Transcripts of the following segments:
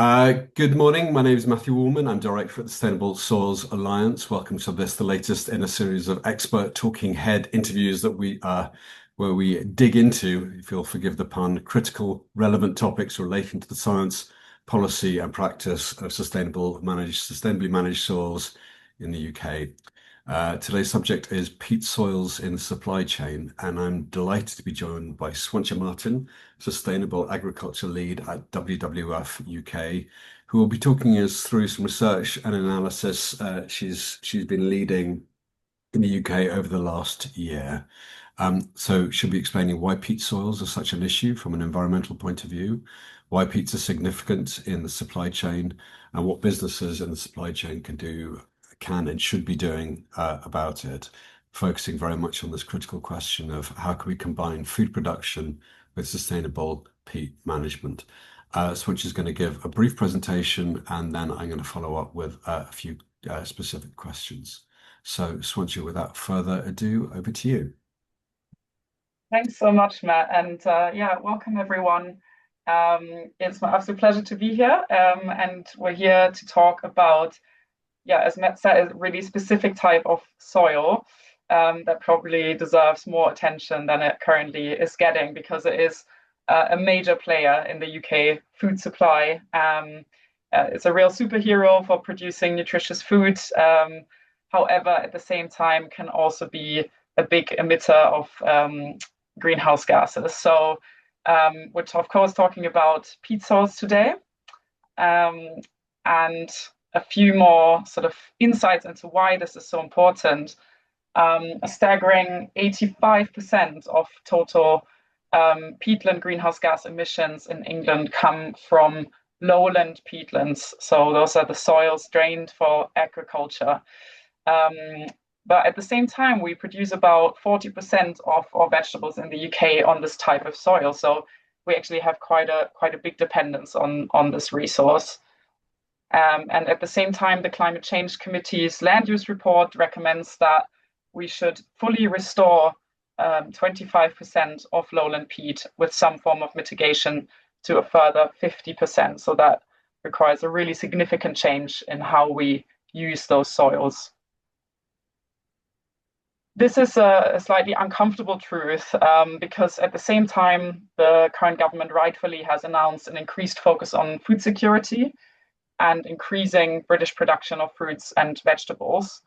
Good morning. My name is Matthew Orman. I'm director at the Sustainable Soils Alliance. Welcome to this, the latest in a series of expert talking head interviews that where we dig into, if you'll forgive the pun, critical, relevant topics relating to the science, policy, and practice of sustainably managed soils in the UK. Today's subject is peat soils in the supply chain, and I'm delighted to be joined by Swaantje Marten, Sustainable Agriculture Lead at WWF UK, who will be talking us through some research and analysis she's been leading in the UK over the last year. So she'll be explaining why peat soils are such an issue from an environmental point of view, why peats are significant in the supply chain, and what businesses in the supply chain can and should be doing about it, focusing very much on this critical question of how can we combine food production with sustainable peat management. Switch is going to give a brief presentation, and then I'm going to follow up with a few specific questions. So, Swaantje, without further ado, over to you. Thanks so much, Matt, and yeah, welcome everyone. It's my absolute pleasure to be here, and we're here to talk about, yeah, as Matt said, a really specific type of soil that probably deserves more attention than it currently is getting, because it is a major player in the UK food supply. It's a real superhero for producing nutritious food. However, at the same time, can also be a big emitter of greenhouse gases. So we're of course talking about peat soils today, and a few more sort of insights into why this is so important. A staggering 85% of total peatland greenhouse gas emissions in England come from lowland peatlands. So those are the soils drained for agriculture. But at the same time, we produce about 40% of our vegetables in the UK on this type of soil. So we actually have quite a big dependence on this resource. And at the same time, the Climate Change Committee's land use report recommends that we should fully restore 25% of lowland peat with some form of mitigation to a further 50%. So that requires a really significant change in how we use those soils. This is a slightly uncomfortable truth, because at the same time, the current government rightfully has announced an increased focus on food security and increasing British production of fruits and vegetables,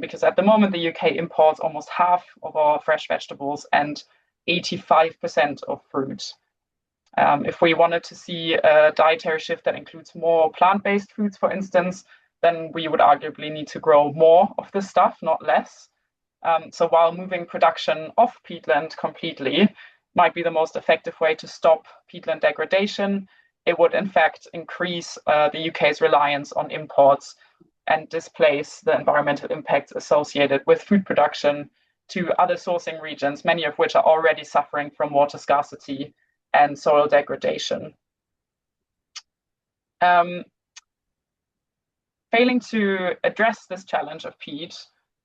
because at the moment the UK imports almost half of our fresh vegetables and 85% of fruit. If we wanted to see a dietary shift that includes more plant-based foods, for instance, then we would arguably need to grow more of this stuff, not less. So while moving production off peatland completely might be the most effective way to stop peatland degradation, it would in fact increase the UK's reliance on imports and displace the environmental impacts associated with food production to other sourcing regions, many of which are already suffering from water scarcity and soil degradation. Failing to address this challenge of peat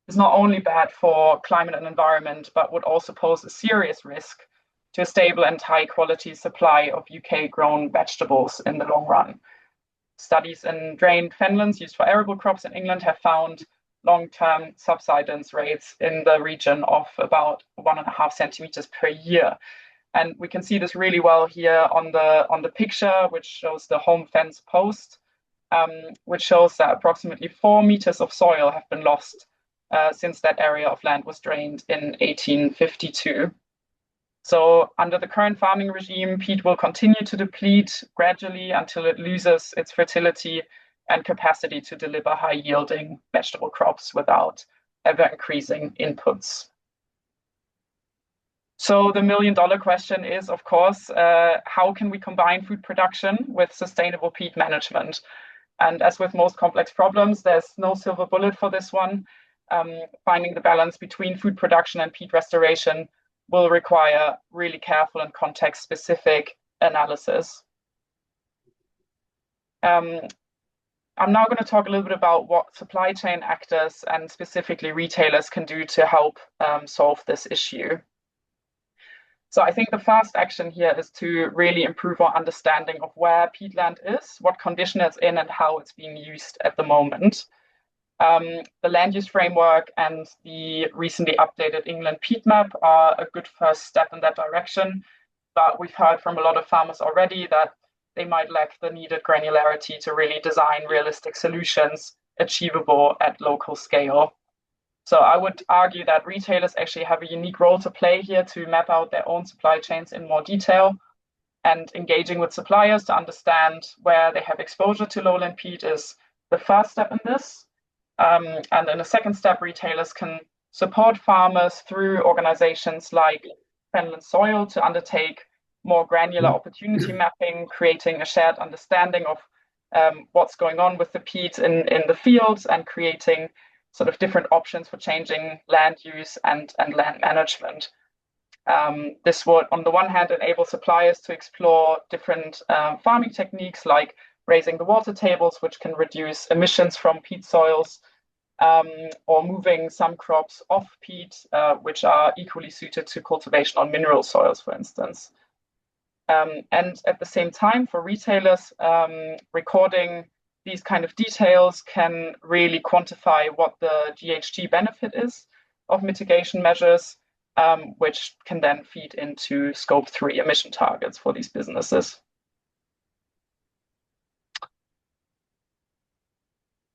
is not only bad for climate and environment, but would also pose a serious risk to a stable and high quality supply of UK grown vegetables in the long run. Studies in drained fenlands used for arable crops in England have found long-term subsidence rates in the region of about 1.5 centimeters per year. And we can see this really well here on the picture, which shows the home fence post, which shows that approximately 4 meters of soil have been lost since that area of land was drained in 1852. So under the current farming regime, peat will continue to deplete gradually until it loses its fertility and capacity to deliver high-yielding vegetable crops without ever-increasing inputs. So the million-dollar question is, of course, how can we combine food production with sustainable peat management? And as with most complex problems, there's no silver bullet for this one. Finding the balance between food production and peat restoration will require really careful and context-specific analysis. I'm now going to talk a little bit about what supply chain actors and specifically retailers can do to help solve this issue. So I think the first action here is to really improve our understanding of where peatland is, what condition it's in, and how it's being used at the moment. The land use framework and the recently updated England peat map are a good first step in that direction. But we've heard from a lot of farmers already that they might lack the needed granularity to really design realistic solutions achievable at local scale. So I would argue that retailers actually have a unique role to play here to map out their own supply chains in more detail, and engaging with suppliers to understand where they have exposure to lowland peat is the first step in this. And in a second step, retailers can support farmers through organizations like Fenland Soil to undertake more granular opportunity mapping, creating a shared understanding of what's going on with the peat in the fields, and creating sort of different options for changing land use and land management. This would, on the one hand, enable suppliers to explore different farming techniques like raising the water tables, which can reduce emissions from peat soils, or moving some crops off peat, which are equally suited to cultivation on mineral soils, for instance. And at the same time, for retailers, recording these kind of details can really quantify what the GHG benefit is of mitigation measures, which can then feed into Scope 3 emission targets for these businesses.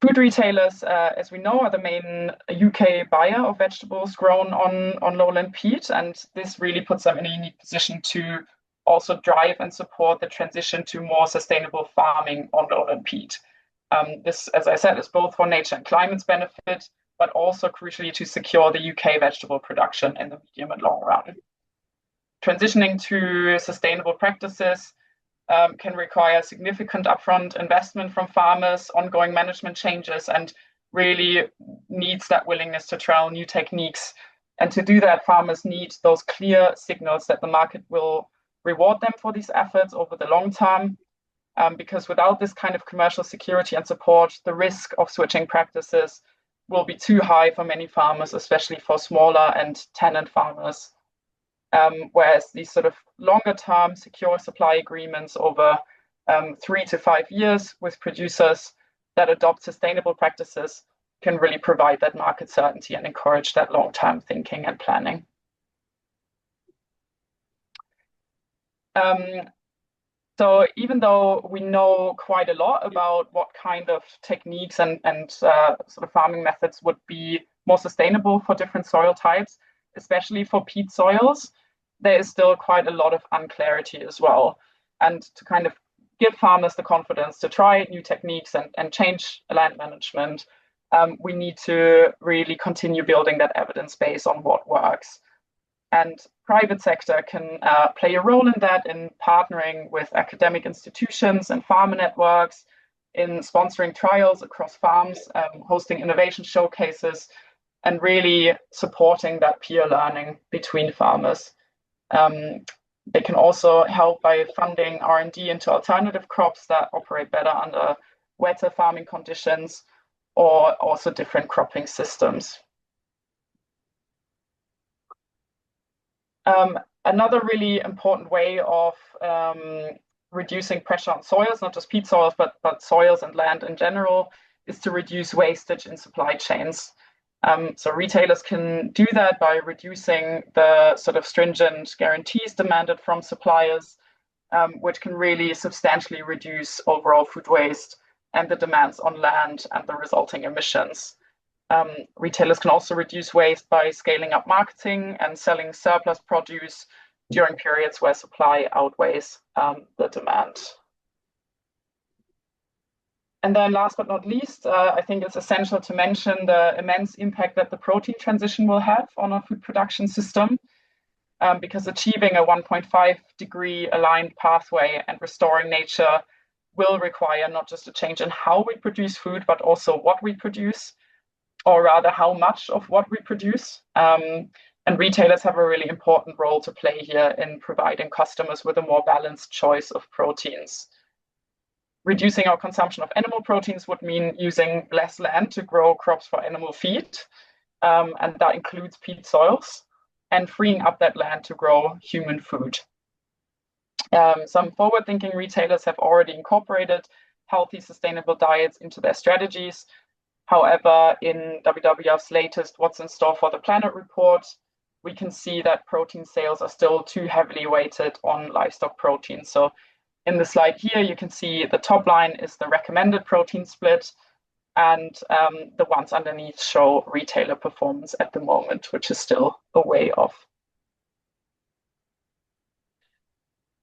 Food retailers, as we know, are the main UK buyer of vegetables grown on lowland peat, and this really puts them in a unique position to also drive and support the transition to more sustainable farming on lowland peat. This, as I said, is both for nature and climate's benefit, but also crucially to secure the UK vegetable production in the medium and long run. Transitioning to sustainable practices can require significant upfront investment from farmers, ongoing management changes, and really needs that willingness to trial new techniques. And to do that, farmers need those clear signals that the market will reward them for these efforts over the long term. Because without this kind of commercial security and support, the risk of switching practices will be too high for many farmers, especially for smaller and tenant farmers. Whereas these sort of longer term secure supply agreements over 3 to 5 years with producers that adopt sustainable practices can really provide that market certainty and encourage that long-term thinking and planning. So even though we know quite a lot about what kind of techniques and sort of farming methods would be more sustainable for different soil types, especially for peat soils, there is still quite a lot of unclarity as well. And to kind of give farmers the confidence to try new techniques and change land management, we need to really continue building that evidence base on what works. And private sector can play a role in that, in partnering with academic institutions and farmer networks, in sponsoring trials across farms, hosting innovation showcases, and really supporting that peer learning between farmers. They can also help by funding R&D into alternative crops that operate better under wetter farming conditions, or also different cropping systems. Another really important way of reducing pressure on soils, not just peat soils, but soils and land in general, is to reduce wastage in supply chains. So retailers can do that by reducing the sort of stringent guarantees demanded from suppliers, which can really substantially reduce overall food waste and the demands on land and the resulting emissions. Retailers can also reduce waste by scaling up marketing and selling surplus produce during periods where supply outweighs the demand. And then last but not least, I think it's essential to mention the immense impact that the protein transition will have on our food production system, because achieving a 1.5 degree aligned pathway and restoring nature will require not just a change in how we produce food, but also what we produce, or rather how much of what we produce. And retailers have a really important role to play here in providing customers with a more balanced choice of proteins. Reducing our consumption of animal proteins would mean using less land to grow crops for animal feed, and that includes peat soils. and freeing up that land to grow human food. Some forward-thinking retailers have already incorporated healthy, sustainable diets into their strategies. However, in WWF's latest What's in Store for the Planet report, we can see that protein sales are still too heavily weighted on livestock protein. So in the slide here, you can see the top line is the recommended protein split, and the ones underneath show retailer performance at the moment, which is still a way off.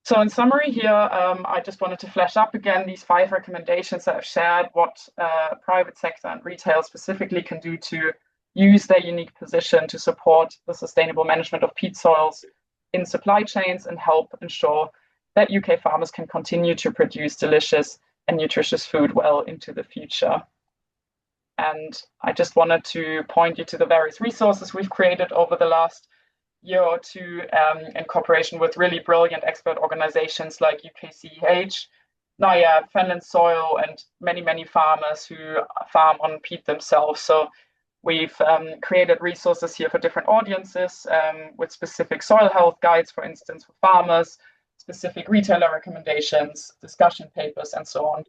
So in summary here, I just wanted to flesh up again these 5 recommendations that I've shared, what private sector and retail specifically can do to use their unique position to support the sustainable management of peat soils in supply chains and help ensure that UK farmers can continue to produce delicious and nutritious food well into the future. And I just wanted to point you to the various resources we've created over the last year or two in cooperation with really brilliant expert organizations like UKCEH, NIAB, Fenland Soil, and many, many farmers who farm on peat themselves. So we've created resources here for different audiences with specific soil health guides, for instance, for farmers, specific retailer recommendations, discussion papers, and so on.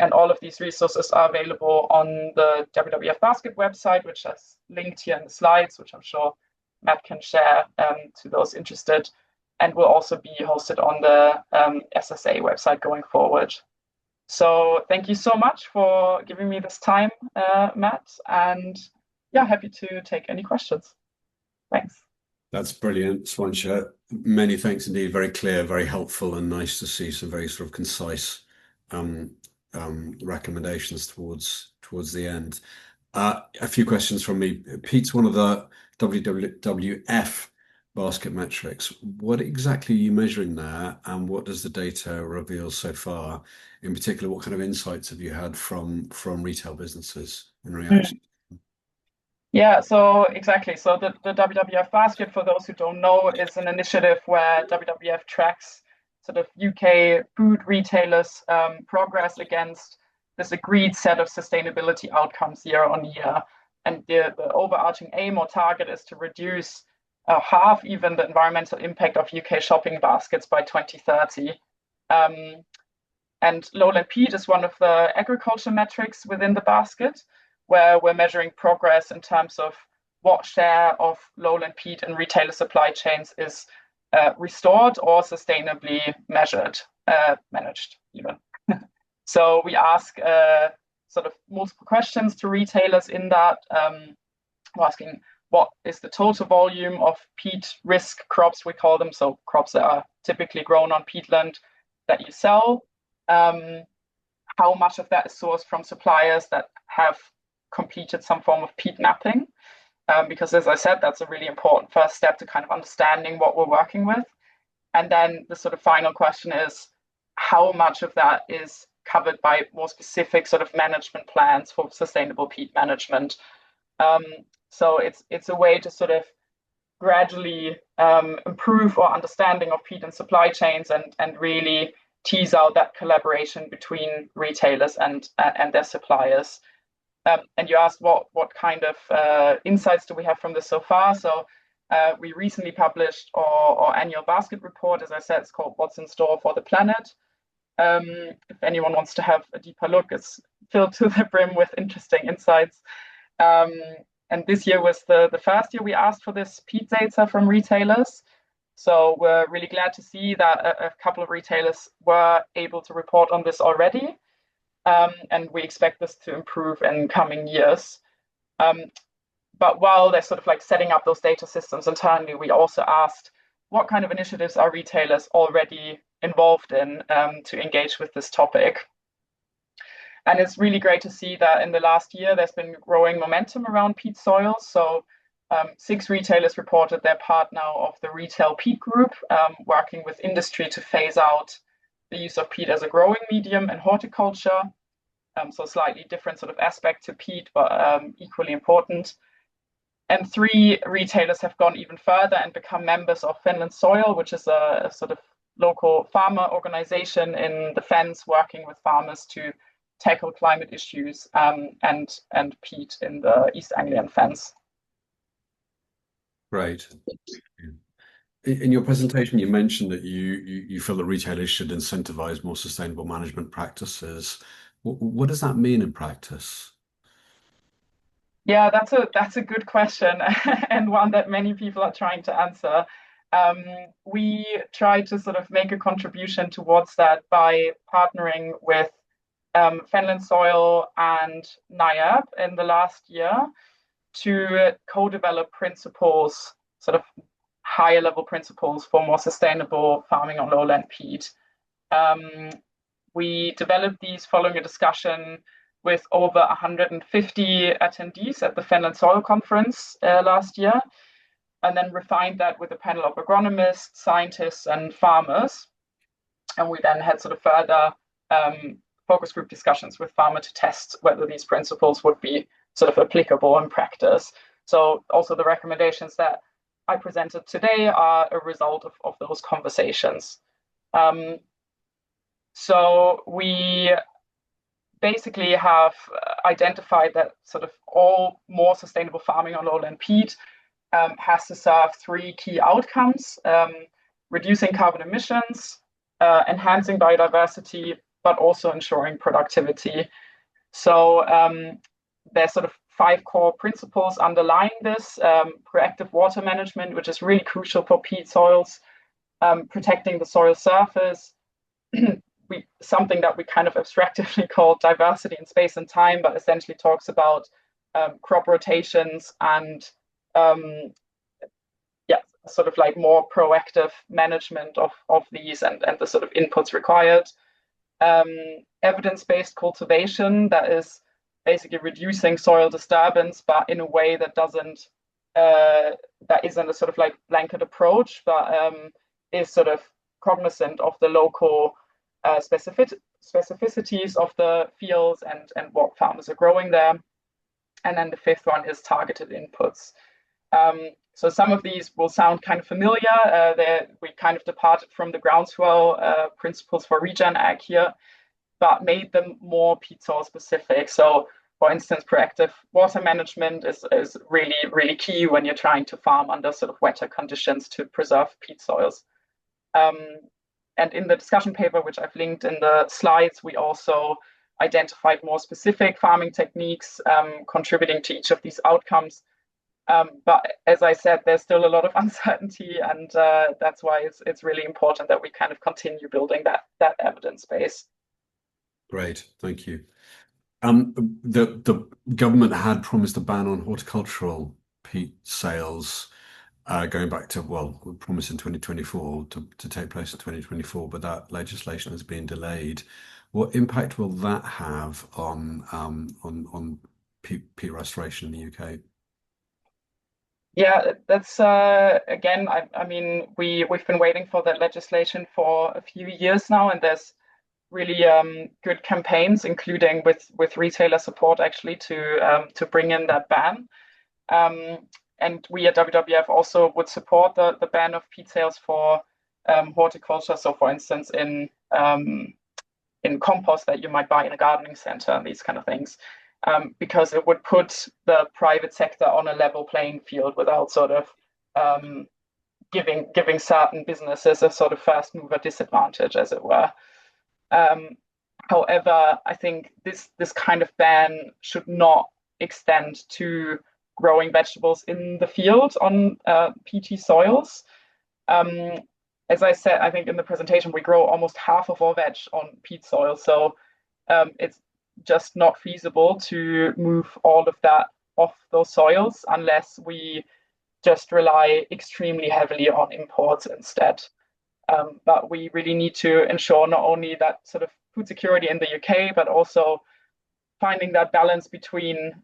And all of these resources are available on the WWF Basket website, which is linked here in the slides, which I'm sure Matt can share to those interested, and will also be hosted on the SSA website going forward. So thank you so much for giving me this time, Matt, and yeah, happy to take any questions. Thanks. That's brilliant, Swaantje. Many thanks indeed. Very clear, very helpful, and nice to see some very sort of concise recommendations towards the end. A few questions from me. Peat's one of the WWF basket metrics. What exactly are you measuring there, and what does the data reveal so far? In particular, what kind of insights have you had from retail businesses in reaction? Yeah, so exactly. So the WWF Basket, for those who don't know, is an initiative where WWF tracks sort of UK food retailers' progress against this agreed set of sustainability outcomes year on year. And the overarching aim or target is to reduce half even the environmental impact of UK shopping baskets by 2030. And lowland peat is one of the agriculture metrics within the basket, where we're measuring progress in terms of what share of lowland peat in retailer supply chains is restored or sustainably managed even. So we ask sort of multiple questions to retailers in that. We're asking what is the total volume of peat risk crops, we call them, so crops that are typically grown on peatland that you sell. How much of that is sourced from suppliers that have completed some form of peat mapping? Because as I said, that's a really important first step to kind of understanding what we're working with. And then the sort of final question is, how much of that is covered by more specific sort of management plans for sustainable peat management? So it's a way to sort of gradually improve our understanding of peat and supply chains and really tease out that collaboration between retailers and their suppliers. And you asked what kind of insights do we have from this so far? So we recently published our annual basket report. As I said, it's called What's in Store for the Planet. If anyone wants to have a deeper look, it's filled to the brim with interesting insights. And this year was the first year we asked for this peat data from retailers. So we're really glad to see that a couple of retailers were able to report on this already. And we expect this to improve in coming years. But while they're sort of like setting up those data systems internally, we also asked what kind of initiatives are retailers already involved in to engage with this topic. And it's really great to see that in the last year, there's been growing momentum around peat soils. So 6 retailers reported they're part now of the Retail Peat Group, working with industry to phase out the use of peat as a growing medium in horticulture. So slightly different sort of aspect to peat, but equally important. And 3 retailers have gone even further and become members of Fenland Soil, which is a sort of local farmer organization in the Fens working with farmers to tackle climate issues and peat in the East Anglian Fens. Right. In your presentation, you mentioned that you feel that retailers should incentivize more sustainable management practices. What does that mean in practice? Yeah, that's a good question and one that many people are trying to answer. Um, we try to sort of make a contribution towards that by partnering with Fenland Soil and NIAB in the last year to co-develop principles, sort of higher level principles for more sustainable farming on lowland peat. Um, we developed these following a discussion with over 150 attendees at the Fenland Soil Conference last year, and then refined that with a panel of agronomists, scientists, and farmers. And we then had sort of further focus group discussions with farmers to test whether these principles would be sort of applicable in practice. So also the recommendations that I presented today are a result of those conversations. So we basically have identified that sort of all more sustainable farming on lowland peat has to serve three key outcomes: reducing carbon emissions, enhancing biodiversity, but also ensuring productivity. So there's sort of five core principles underlying this: proactive water management, which is really crucial for peat soils, protecting the soil surface, something that we kind of abstractly call diversity in space and time, but essentially talks about crop rotations and yeah, sort of like more proactive management of these and the sort of inputs required. Evidence-based cultivation, that is basically reducing soil disturbance, but in a way that doesn't that isn't a sort of like blanket approach, but is sort of cognizant of the local specificities of the fields and what farmers are growing there. And then the fifth one is targeted inputs. So some of these will sound kind of familiar. We kind of departed from the groundswell principles for regen ag here, but made them more peat soil specific. So for instance, proactive water management is really, really key when you're trying to farm under sort of wetter conditions to preserve peat soils. And in the discussion paper, which I've linked in the slides, we also identified more specific farming techniques contributing to each of these outcomes. But as I said, there's still a lot of uncertainty, and that's why it's really important that we kind of continue building that evidence base. Great, thank you. The government had promised a ban on horticultural peat sales going back to, well, we promised in 2024 to take place in 2024, but that legislation has been delayed. What impact will that have on peat restoration in the UK? Yeah, that's again, I mean, we've been waiting for that legislation for a few years now, and there's really good campaigns, including with retailer support, actually, to bring in that ban. And we at WWF also would support the ban of peat sales for horticulture. So, for instance, in compost that you might buy in a gardening center and these kind of things, because it would put the private sector on a level playing field without sort of giving certain businesses a sort of first mover disadvantage, as it were. However, I think this kind of ban should not extend to growing vegetables in the field on peaty soils. As I said, I think in the presentation, we grow almost half of our veg on peat soil. So it's just not feasible to move all of that off those soils unless we just rely extremely heavily on imports instead. But we really need to ensure not only that sort of food security in the UK, but also finding that balance between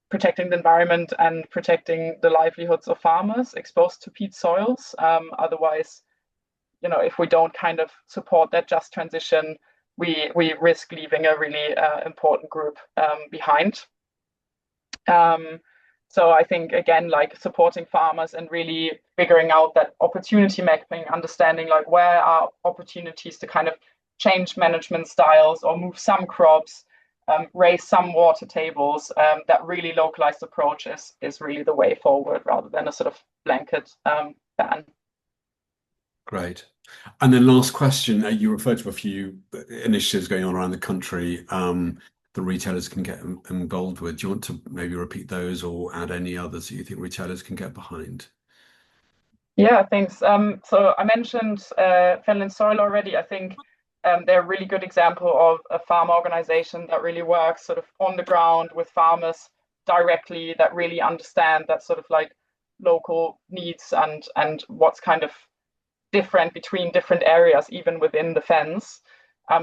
protecting the environment and protecting the livelihoods of farmers exposed to peat soils. Otherwise, if we don't kind of support that just transition, we risk leaving a really important group behind. So I think, again, like supporting farmers and really figuring out that opportunity mapping, understanding like where are opportunities to kind of change management styles or move some crops, raise some water tables, that really localized approach is really the way forward rather than a sort of blanket ban. Great. And then last question, you referred to a few initiatives going on around the country the retailers can get involved with. Do you want to maybe repeat those or add any others that you think retailers can get behind? Yeah, thanks. So I mentioned Finland Soil already. I think they're a really good example of a farm organization that really works sort of on the ground with farmers directly, that really understand that sort of like local needs and what's kind of different between different areas, even within the fence.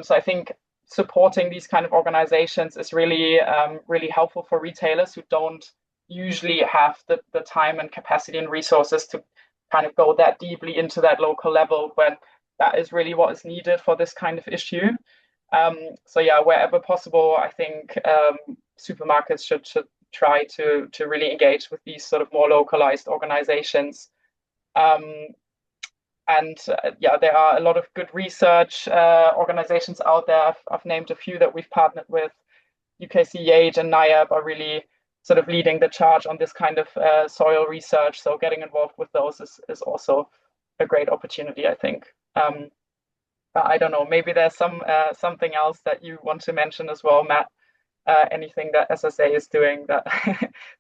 So I think supporting these kind of organizations is really really helpful for retailers who don't usually have the time and capacity and resources to kind of go that deeply into that local level when that is really what is needed for this kind of issue. So yeah, wherever possible, I think supermarkets should try to really engage with these sort of more localized organizations. Um, and yeah, there are a lot of good research organizations out there. I've named a few that we've partnered with. UKCEH and NIAB are really sort of leading the charge on this kind of soil research. So getting involved with those is also a great opportunity, I think. But I don't know, maybe there's something else that you want to mention as well, Matt. Anything that SSA is doing that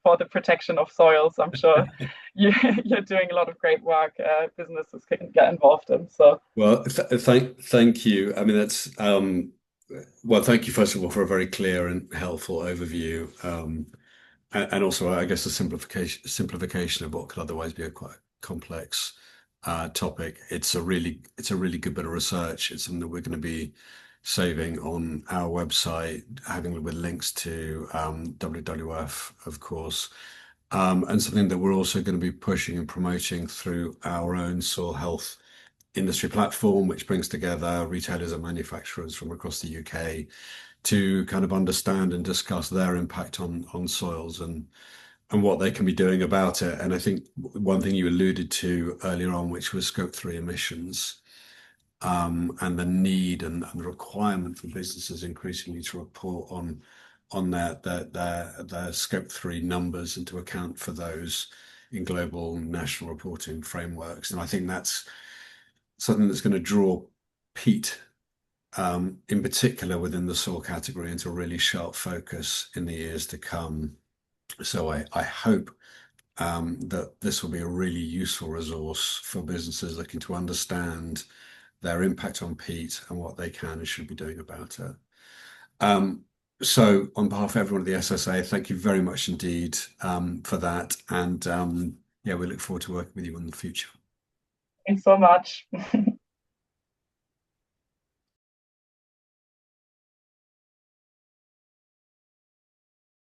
for the protection of soils. I'm sure you're doing a lot of great work. Businesses can get involved in. So Well, thank you. I mean, that's well, thank you first of all for a very clear and helpful overview, and also I guess a simplification of what could otherwise be a quite complex topic. It's a really good bit of research. It's something that we're going to be saving on our website, having with links to WWF, of course, and something that we're also going to be pushing and promoting through our own soil health industry platform, which brings together retailers and manufacturers from across the UK to kind of understand and discuss their impact on soils and what they can be doing about it. And I think one thing you alluded to earlier on, which was scope 3 emissions, and the need and the requirement for businesses increasingly to report on their scope 3 numbers and to account for those in global national reporting frameworks. And I think that's something that's going to draw Peat, in particular within the soil category, into a really sharp focus in the years to come. So I hope that this will be a really useful resource for businesses looking to understand their impact on peat and what they can and should be doing about it. So on behalf of everyone at the SSA, thank you very much indeed for that. And yeah, we look forward to working with you in the future. thanks so much.